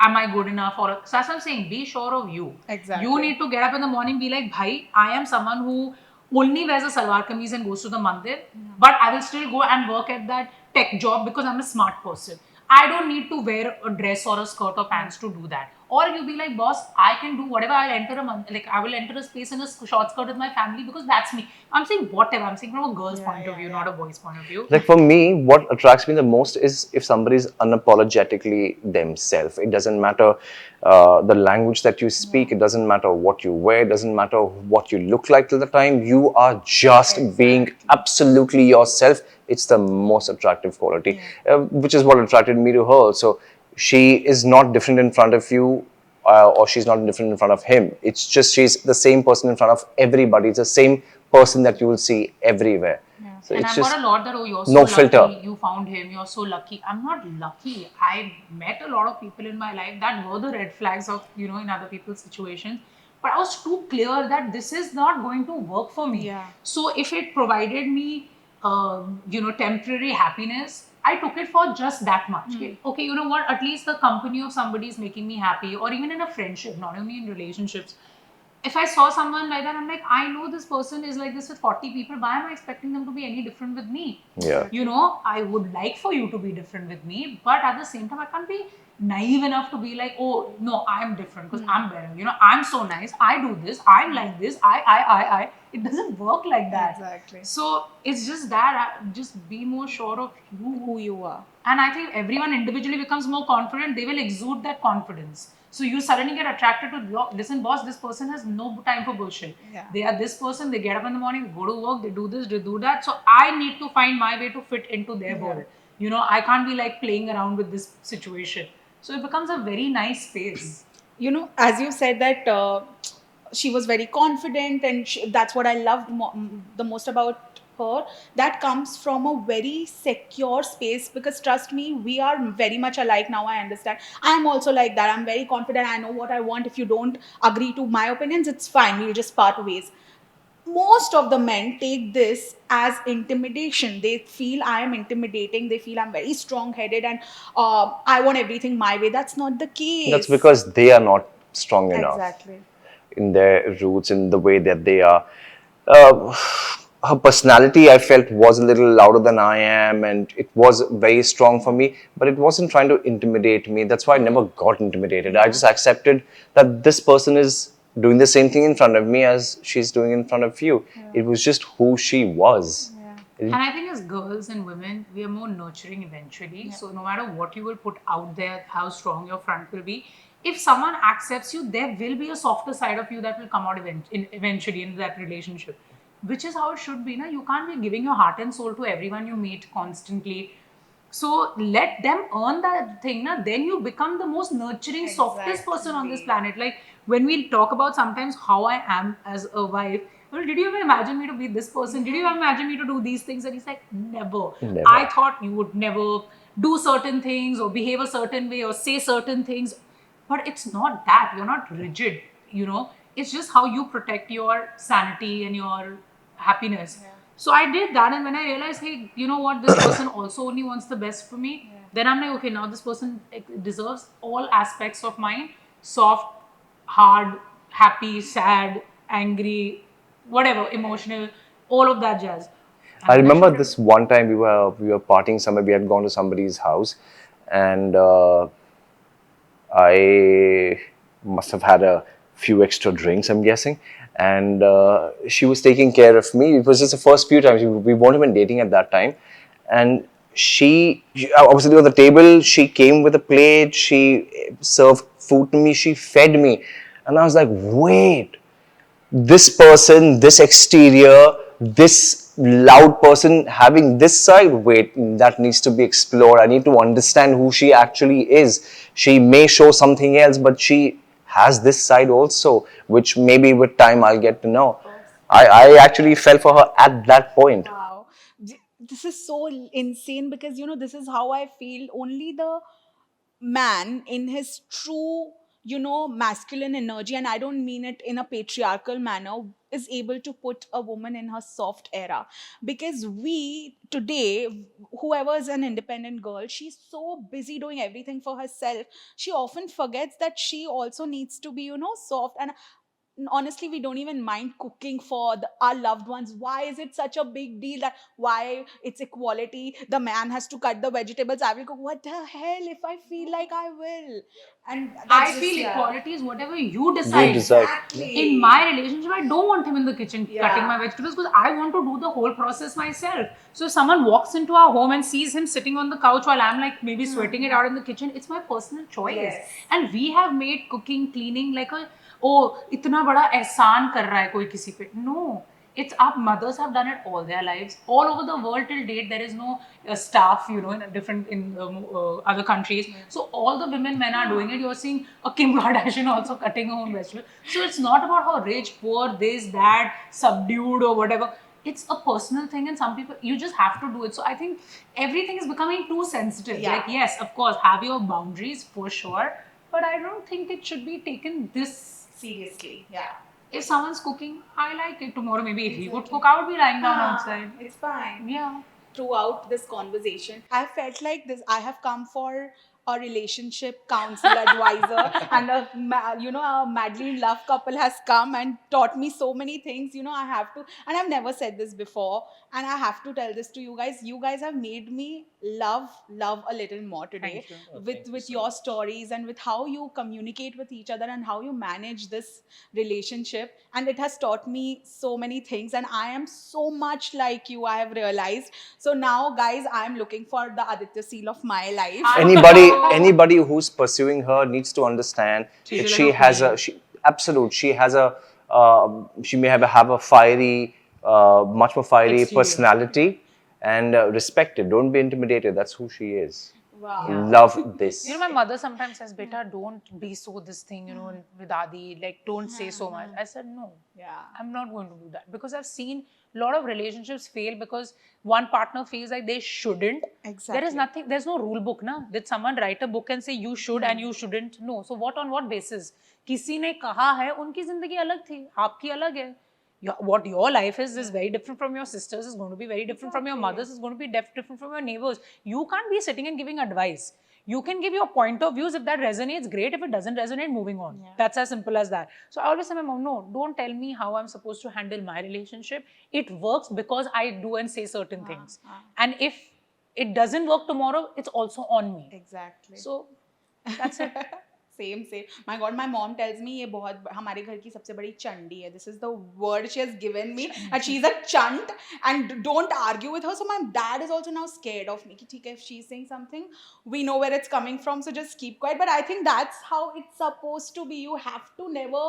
am I good enough? Or so that's what I'm saying. Be sure of you. Exactly. You need to get up in the morning, be like, bhai, I am someone who only wears a salwar kameez and goes to the mandir, but I will still go and work at that tech job because I'm a smart person. I don't need to wear a dress or a skirt or pants to do that. Or you be like, boss, I can do whatever. I will enter a space in a short skirt with my family because that's me. I'm saying whatever. I'm saying from a girl's point of view, not a boy's point of view. Like for me, what attracts me the most is if somebody is unapologetically themselves. It doesn't matter the language that you speak. It doesn't matter what you wear. It doesn't matter what you look like till the time. You are just being absolutely yourself. It's the most attractive quality, which is what attracted me to her. So she is not different in front of you. or she's not different in front of him. It's just she's the same person in front of everybody. It's the same person that you will see everywhere. So And it's I've just got a lot that, oh, you're so no lucky, filter. you found him, you're so lucky. I'm not lucky. I met a lot of people in my life that were the red flags of, in other people's situations. But I was too clear that this is not going to work for me. Yeah. So if it provided me, temporary happiness, I took it for just that much. Okay, you know what? At least the company of somebody is making me happy, or even in a friendship, not only in relationships. If I saw someone like that, I'm like, I know this person is like this with 40 people. Why am I expecting them to be any different with me? Yeah. I would like for you to be different with me, but at the same time, I can't be naive enough to be like, oh, no, I'm different because I'm better. I'm so nice. I do this. I'm like this. I. It doesn't work like that. Exactly. So it's just that, just be more sure of Who you are. and I think everyone individually becomes more confident, they will exude that confidence. So you suddenly get attracted to, listen, boss, this person has no time for bullshit. Yeah. They are this person, they get up in the morning, they go to work, they do this, they do that. So I need to find my way to fit into their world. I can't be like playing around with this situation. So it becomes a very nice space. As you said that she was very confident, and that's what I loved the most about her. That comes from a very secure space, because trust me, we are very much alike now. I understand. I'm also like that. I'm very confident. I know what I want. If you don't agree to my opinions, it's fine. We'll just part ways. Most of the men take this as intimidation. They feel I am intimidating. They feel I'm very strong headed, and I want everything my way. That's not the case. That's because they are not strong enough Exactly. in their roots, in the way that they are. Her personality, I felt, was a little louder than I am, and it was very strong for me, but it wasn't trying to intimidate me. That's why I never got intimidated. I just accepted that this person is doing the same thing in front of me as she's doing in front of you. It was just who she was. And I think as girls and women, we are more nurturing eventually. So no matter what you will put out there, how strong your front will be, if someone accepts you, there will be a softer side of you that will come out eventually in that relationship, which is how it should be. You can't be giving your heart and soul to everyone you meet constantly. So let them earn that thing. Then you become the most nurturing, softest person on this planet. Like when we talk about sometimes how I am as a wife, well, did you ever imagine me to be this person? Did you ever imagine me to do these things? And he's like, never. I thought you would never do certain things or behave a certain way or say certain things. But it's not that. You're not rigid, It's just how you protect your sanity and your happiness. So I did that, and when I realized, hey, you know what, this person also only wants the best for me, then I'm like, okay, now this person deserves all aspects of mine: soft, hard, happy, sad, angry, whatever, emotional, all of that jazz. I remember this one time we were partying somewhere. We had gone to somebody's house, and I must have had a few extra drinks, I'm guessing. And she was taking care of me. It was just the first few times. We weren't even dating at that time. And I was sitting on the table. She came with a plate. She served food to me. She fed me. And I was like, wait, this person, this exterior, this loud person having this side, wait, that needs to be explored. I need to understand who she actually is. She may show something else, but she has this side also, which maybe with time I'll get to know. I actually fell for her at that point. Wow. This is so insane, because this is how I feel. Only the man in his true masculine energy, and I don't mean it in a patriarchal manner, is able to put a woman in her soft era. Because we today, whoever is an independent girl, she's so busy doing everything for herself, she often forgets that she also needs to be soft. And honestly, we don't even mind cooking for our loved ones. Why is it such a big deal that why it's equality? The man has to cut the vegetables, I will cook. What the hell? If I feel like, I will. And I feel equality is whatever you decide. You decide. Exactly. In my relationship, I don't want him in the kitchen cutting my vegetables, because I want to do the whole process myself. So if someone walks into our home and sees him sitting on the couch while I'm like maybe sweating it out in the kitchen, it's my personal choice. Yes. And we have made cooking, cleaning like a, oh, itna bada ehsan kar raha hai koi kisi pe. No. It's our mothers have done it all their lives, all over the world till date. There is no staff, you know, in a different other countries. So all the women, men are doing it. You're seeing a Kim Kardashian also cutting her own vegetables. So it's not about how rich, poor, this, that, subdued or whatever. It's a personal thing, and some people, you just have to do it. So I think everything is becoming too sensitive. Yeah. Like, yes, of course, have your boundaries for sure, but I don't think it should be taken this Seriously, yeah. if someone's cooking, I like it. Tomorrow, maybe if he would cook, I would be lying down outside. It's fine. Yeah. Throughout this conversation, I felt like this. I have come for a relationship counsel advisor, and a madly in love couple has come and taught me so many things. You know, I have to, and I've never said this before, and I have to tell this to you guys. You guys have made me love a little more today. Thank you. With your stories and with how you communicate with each other and how you manage this relationship, and it has taught me so many things, and I am so much like you, I have realized. So now, guys, I am looking for the Aditya seal of my life. Anybody who's pursuing her needs to understand that she has a she may have a fiery, much more fiery Exterior. personality, and respect it. Don't be intimidated. That's who she is. Wow. Love this. You know, my mother sometimes says, "Beta, don't be so this thing, you know, with Adi. Like, don't say so much." I said, "No, Yeah. I'm not going to do that," because I've seen a lot of relationships fail because one partner feels like they shouldn't. Exactly. There is nothing. There's no rule book, na. Did someone write a book and say you should and you shouldn't? No. So what, on what basis? किसी ने कहा है, उनकी जिंदगी अलग थी, आपकी अलग है. What your life is very different from your sister's, is going to be very different from your mother's, is going to be different from your neighbors. You can't be sitting and giving advice. You can give your point of views. If that resonates, great. If it doesn't resonate, moving on. Yeah. That's as simple as that. So I always say, my mom, no, don't tell me how I'm supposed to handle my relationship. It works because I do and say certain things. And if it doesn't work tomorrow, it's also on me. Exactly. So that's it. Same. My God, my mom tells me ये बहुत हमारे घर की सबसे बड़ी चंडी है. This is the word she has given me. And she's a chunt, and don't argue with her. So my dad is also now scared of me. कि ठीक है, if she's saying something, we know where it's coming from, so just keep quiet. But I think that's how it's supposed to be. You have to never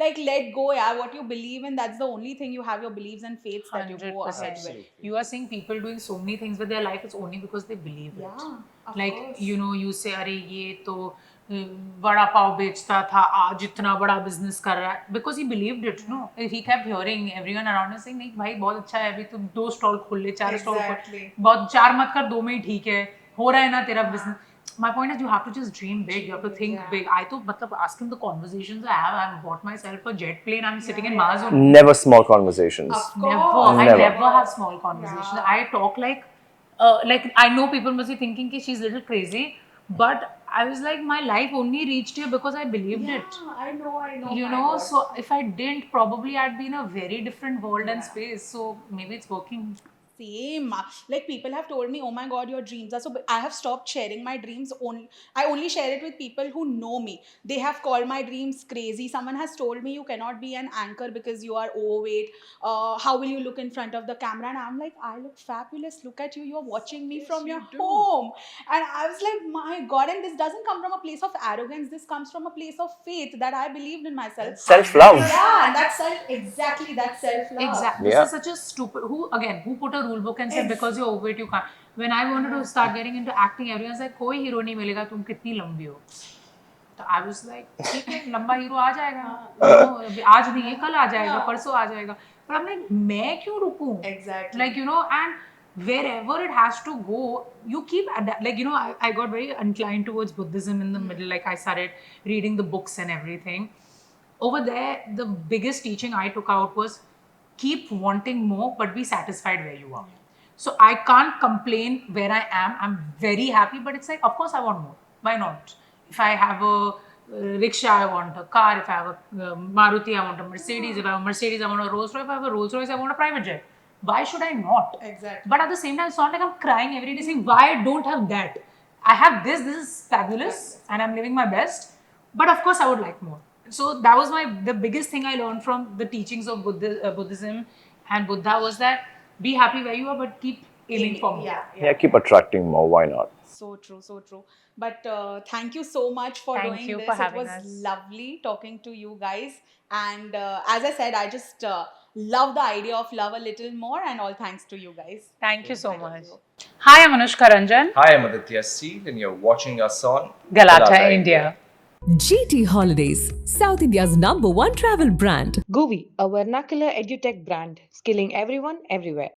like let go. Yeah, what you believe in, that's the only thing. You have your beliefs and faiths that you go ahead with. You are seeing people doing so many things with their life. It's only because they believe it. Yeah, of like course. you know, you say, अरे ये तो बड़ा पाव बेचता था, आज इतना बड़ा business कर रहा है, because he believed it. No, he kept hearing everyone around him saying, नहीं भाई बहुत अच्छा है, अभी तुम 2 स्टॉल खोल ले, 4 स्टॉल खोल, बहुत 4 मत कर, 2 में ही ठीक है, हो रहा है ना तेरा business. My point is, you have to just dream big. You have to think big. I तो मतलब asking the conversations I've bought myself a jet plane. I'm sitting in Mars. Never small conversations. I never have small conversations. I talk like I know people must be thinking that she's a little crazy, but I was like, my life only reached here because I believed it. I know. You know, so if I didn't, probably I'd be in a very different world and space. So maybe it's working. Same. Like people have told me, oh my God, your dreams are so big. I have stopped sharing my dreams. I only share it with people who know me. They have called my dreams crazy. Someone has told me you cannot be an anchor because you are overweight. How will you look in front of the camera? And I'm like, I look fabulous. Look at you. You're watching me from your home. And I was like, my God. And this doesn't come from a place of arrogance. This comes from a place of faith that I believed in myself. Self-love. Yeah, that's exactly that self-love. Exactly. Yeah. This is such a stupid. Who put a rule book and said because you're overweight you can't. When I wanted to start getting into acting, everyone's like, कोई hero नहीं मिलेगा, तुम कितनी लंबी हो. तो I was like, ठीक है, लंबा हीरो आ जाएगा. आज नहीं है, कल आ जाएगा, परसों आ जाएगा. But I'm like, मैं क्यों रुकूं? Exactly. Like, you know, and wherever it has to go, you keep like, you know, I got very inclined towards Buddhism in the middle. Like I started reading the books and everything. Over there, the biggest teaching I took out was keep wanting more, but be satisfied where you are. So I can't complain where I am. I'm very happy, but it's like, of course I want more. Why not? If I have a rickshaw, I want a car. If I have a Maruti, I want a Mercedes. If I have a Mercedes, I want a Rolls Royce. If I have a Rolls Royce, I want a private jet. Why should I not? Exactly. But at the same time, it's not like I'm crying every day saying, why I don't have that? I have this is fabulous, and I'm living my best. But of course, I would like more. So that was the biggest thing I learned from the teachings of Buddhism and Buddha was that be happy where you are, but keep aiming for more. Yeah, keep attracting more. Why not? So true. But thank you so much for Thank doing you this. for having it was us. lovely talking to you guys. And as I said, I just love the idea of love a little more, and all thanks to you guys. Thank you so much. Hi, I'm Anushka Ranjan, Hi, I'm Aditya Steve, and you're watching us on Galata, India. GT Holidays, South India's #1 travel brand. Goovi, a vernacular edutech brand, skilling everyone everywhere.